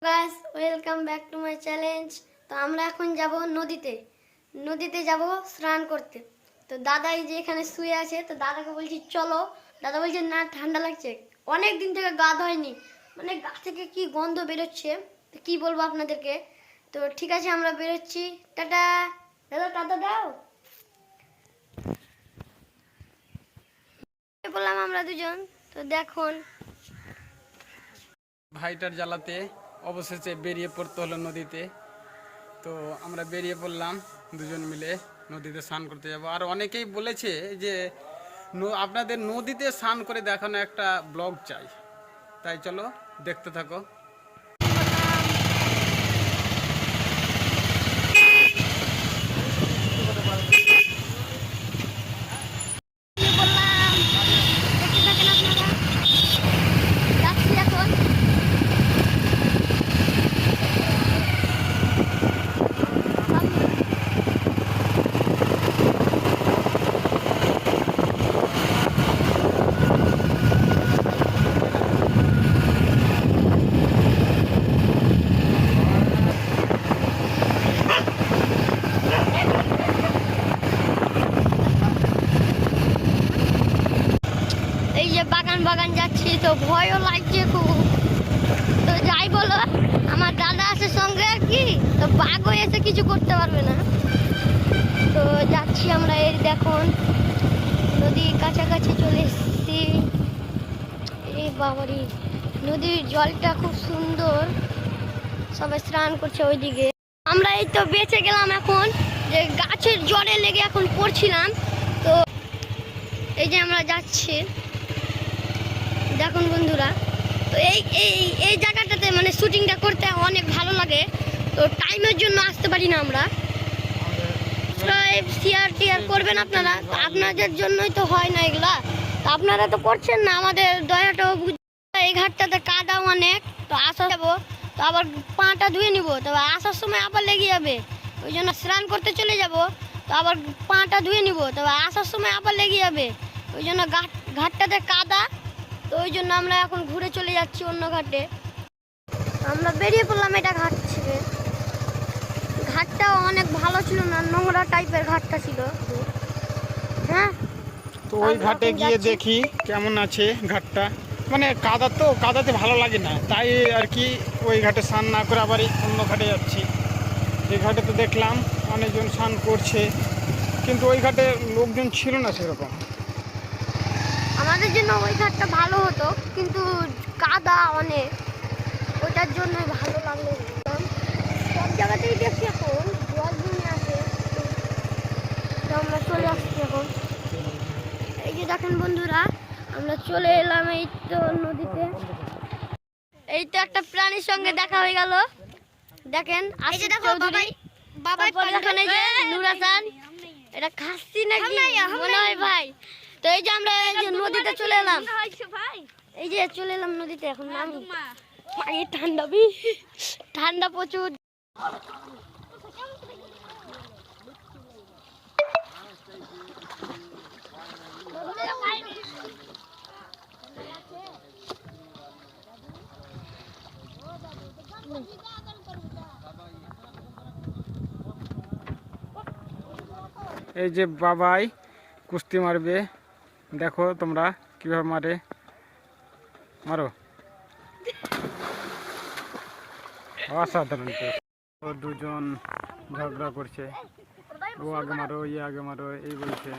Guys welcome back to my challenge. তো আমরা এখন যাব নদীতে যাব স্নান করতে। তো দাদা এই যে এখানে শুয়ে আছে, তো দাদাকে বলছি চলো। দাদা বলছে না ঠান্ডা লাগছে, অনেক দিন থেকে গা ধোয়নি, মানে গা থেকে কি গন্ধ বেরোচ্ছে, তো কি বলবো আপনাদেরকে। তো ঠিক আছে আমরা বেরোচ্ছি, টাটা। দাদা টাটা দাও। বললাম আমরা দুজন। তো দেখুন ভাইটার জ্বালাতে অবশেষে বেরিয়ে পড়তে হলো নদীতে। তো আমরা বেরিয়ে পড়লাম দুজন মিলে নদীতে স্নান করতে যাব। আর অনেকেই বলেছে যে আপনাদের নদীতে স্নান করে দেখানো একটা ব্লগ চাই, তাই চলো দেখতে থাকো। এই যে বাগান যাচ্ছি, তো ভয়ও লাগছে খুব। তো যাই বলো, আমার দাদা আছে সঙ্গে আর কি, তো বাঘও এসে কিছু করতে পারবে না। তো যাচ্ছি আমরা, এই দেখুন নদীর কাছাকাছি চলে এসেছি। এই বাবারি, নদীর জলটা খুব সুন্দর, সবাই স্নান করছে ওইদিকে। আমরা এই তো বেঁচে গেলাম এখন, যে গাছের জলে লেগে এখন পড়ছিলাম। তো এই যে আমরা যাচ্ছি, দেখুন বন্ধুরা। তো এই এই এই জায়গাটাতে মানে শুটিংটা করতে অনেক ভালো লাগে। তো টাইমের জন্য আসতে পারি না আমরা। শেয়ার করবেন আপনারা, আপনাদের জন্যই তো হয় না এগুলা। তো আপনারা তো করছেন না, আমাদের দয়াটাও বুঝতে। এই ঘাটটাতে কাদা অনেক, তো আসা যাবো, তো আবার পাটা ধুয়ে নিব, তো আসার সময় আবার লেগে যাবে। ওই জন্য স্নান করতে চলে যাব, তো আবার পাটা ধুয়ে নিব, তো আসার সময় আবার লেগে যাবে। ওই জন্য ঘাটটাতে কাদা, তো ওই জন্য আমরা এখন ঘুরে চলে যাচ্ছি অন্য ঘাটে। আমরা বেরিয়ে পড়লাম এটা ঘাট থেকে। ঘাটটা অনেক ভালো ছিল না, নোংরা টাইপের ঘাটটা ছিল। হ্যাঁ, তো ওই ঘাটে গিয়ে দেখি কেমন আছে ঘাটটা। মানে কাদা, তো কাদাতে ভালো লাগে না, তাই আর কি ওই ঘাটে স্নান না করে আবার অন্য ঘাটে যাচ্ছি। এই ঘাটে তো দেখলাম অনেকজন স্নান করছে, কিন্তু ওই ঘাটে লোকজন ছিল না সেরকম। আমাদের জন্য ওই ঘাটটা ভালো হতো, কিন্তু কাদা অনেক, ওটার জন্যই ভালো লাগলো। সব জায়গাতেই দেখছি এখন জল জমে আছে, তো আমরা চলে আসছি এখন। এই যে দেখেন বন্ধুরা, আমরা চলে এলাম এই তো নদীতে। এই তো একটা প্রাণীর সঙ্গে দেখা হয়ে গেল, দেখেন আসিফ চৌধুরী। তারপর দেখেন এই যে নূর হাসান, এটা খাসি নাকি মনে হয় ভাই। তো এই যে আমরা এই যে নদীতে চলে এলাম, এই যে চলে এলাম নদীতে। এখন নামি, পানি ঠান্ডা প্রচুর। এই যে বাবাই কুস্তি মারবে, দেখো তোমরা কিভাবে মারো। অসাধারণ। ও দুজন ঝগড়া করছে, ও আগে মারো, ইয়ে আগে মারো, এই বলছে।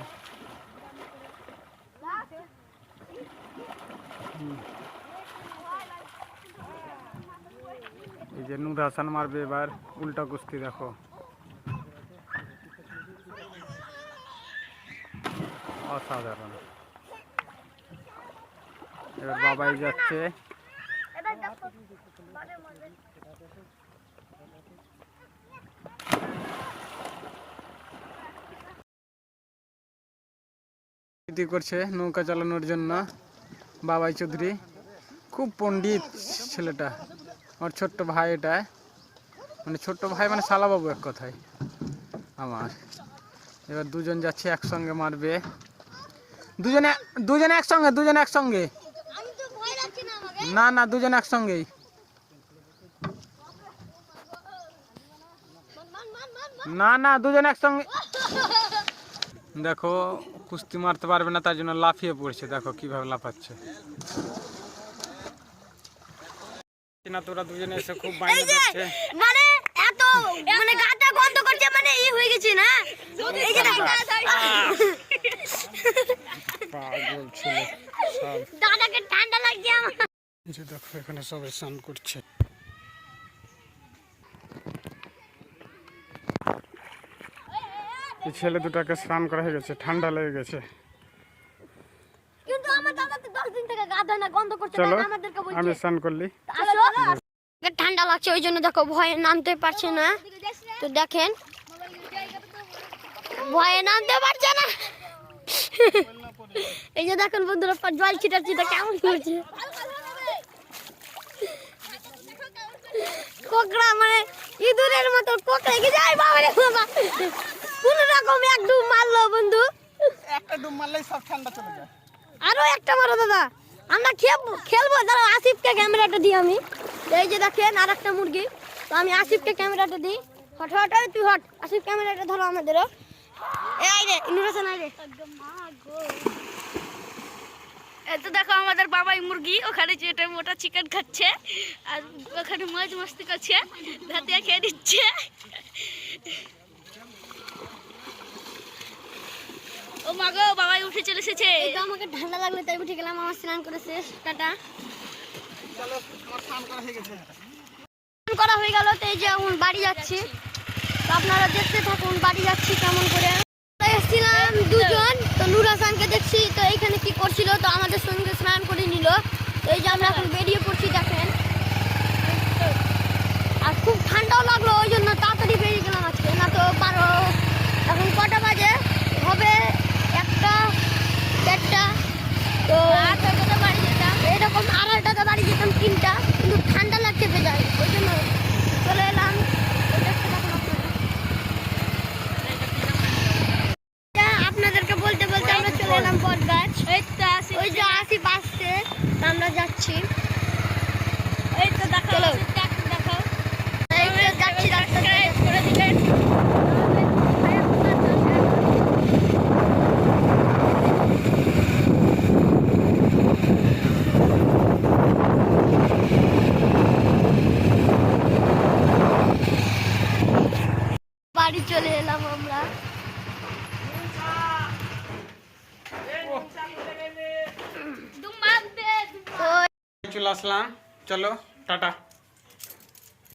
এই যে নূর হাসান মারবে এবার উল্টা কুস্তি, দেখো অসাধারণ। এবার বাবাই যাচ্ছে, করছে নৌকা চালানোর জন্য বাবাই চৌধুরী। খুব পণ্ডিত ছেলেটা, আমার ছোট্ট ভাই। এটা মানে ছোট্ট ভাই, মানে শালাবাবু এক কথায় আমার। এবার দুজন যাচ্ছে একসঙ্গে মারবে, দুজনে একসঙ্গে। না দুজন একসঙ্গেই। না না, দুজন একসঙ্গে। দেখো কুস্তি মারতে পারবে না, তার জন্য লাফিয়ে পড়ছে। দেখো কিভাবে লাফাচ্ছে না। তোরা দুজনে এসে খুব বাইরে যাচ্ছে। মানে এত মানে গাটা বন্ধ করছে, মানে ই হয়ে গেছে না। এই যে দেখো পাগল ছেলে সব। দাদাকে ঠান্ডা লাগছে আমার। যে দেখো এখানে সবাই স্নান করছে। এই ছেলে দুটাকে স্নান করা হয়ে গেছে, ঠান্ডা লেগে গেছে। কিন্তু আমার দাদা তো 10 দিন থেকে গা ধোয় না, গন্ধ করছে। চলো আমাদেরকে বলছে আমি স্নান করলি। আসো। ঠান্ডা লাগছে ওই জন্য দেখো ভয়ে নামতে পারছে না। তো দেখেন ভয়ে নামতে পারছে না। এই যে দেখেন বন্ধুরা জল ছিটাচ্ছি তো কেমন করছে। কোকড়া মানে ইঁদুরের মতো কোকড়ে কি যায় বাবা রে বাবা। কোন রকম এক ডুব মারলো বন্ধু। একটা ডুব মারলেই সব ঠান্ডা চলে যায়। আরো একটা মারো দাদা, আমরা খেলবো। দাঁড়াও আসিফকে ক্যামেরাটা দিই আমি। এই যে দেখেন আর একটা মুরগি। তো আমি আসিফকে ক্যামেরাটা দিই। হট হট এই তুই হট, আসিফ ক্যামেরাটা ধরো আমাদেরও। এই রে ইনুরেশন আই রে। এত দেখো আমাদের বাবাই মুরগি ওখানে যেটা মোটা চিকেন খাচ্ছে আর ওখানে মজ মস্তি করছে, ভাতিয়া খেয়ে দিচ্ছে। ও মাগো বাবাই উঠে চলে এসেছে। এই তো আমাকে ঠান্ডা লাগলে তাই উঠে গেলাম। আমার স্নান করেছে টাটা। চলো আমার স্নান করা হয়ে গেছে। স্নান করা হয়ে গেল। তো এই যে এখন বাড়ি যাচ্ছি। তো আপনারা দেখতে থাকুন বাড়ি যাচ্ছি কেমন করে। এসেছিলাম দুজন, তো নূর হাসানকে দেখছি তো এইখানে কি করছিল, তো আমাদের সঙ্গে স্নান করে নিল। তো এই যে আমরা এখন বেরিয়ে পড়ছি দেখেন। আর খুব ঠান্ডাও লাগলো ওই জন্য তাড়াতাড়ি বেরিয়ে গেলাম আজকে, না তো 12 এখন কটা বাজে হবে 1টা 1টা। তো বাড়ি যেতাম এরকম 2:30টাতে বাড়ি যেতাম 3টা, কিন্তু ঠান্ডা লাগছে বেজায় ওই জন্য চলে এলাম। আপনাদেরকে বলতে বলতে আমরা চলে এলাম বট গাছ। ওই যে আসি পাশে, আমরা যাচ্ছি। এই তো দেখো চলো। দেখো এই তো যাচ্ছি রাস্তা দিয়ে। করে দিবেন। বাড়ি চলে এলাম আমরা। তো চলে আসলাম, চলো টাটা।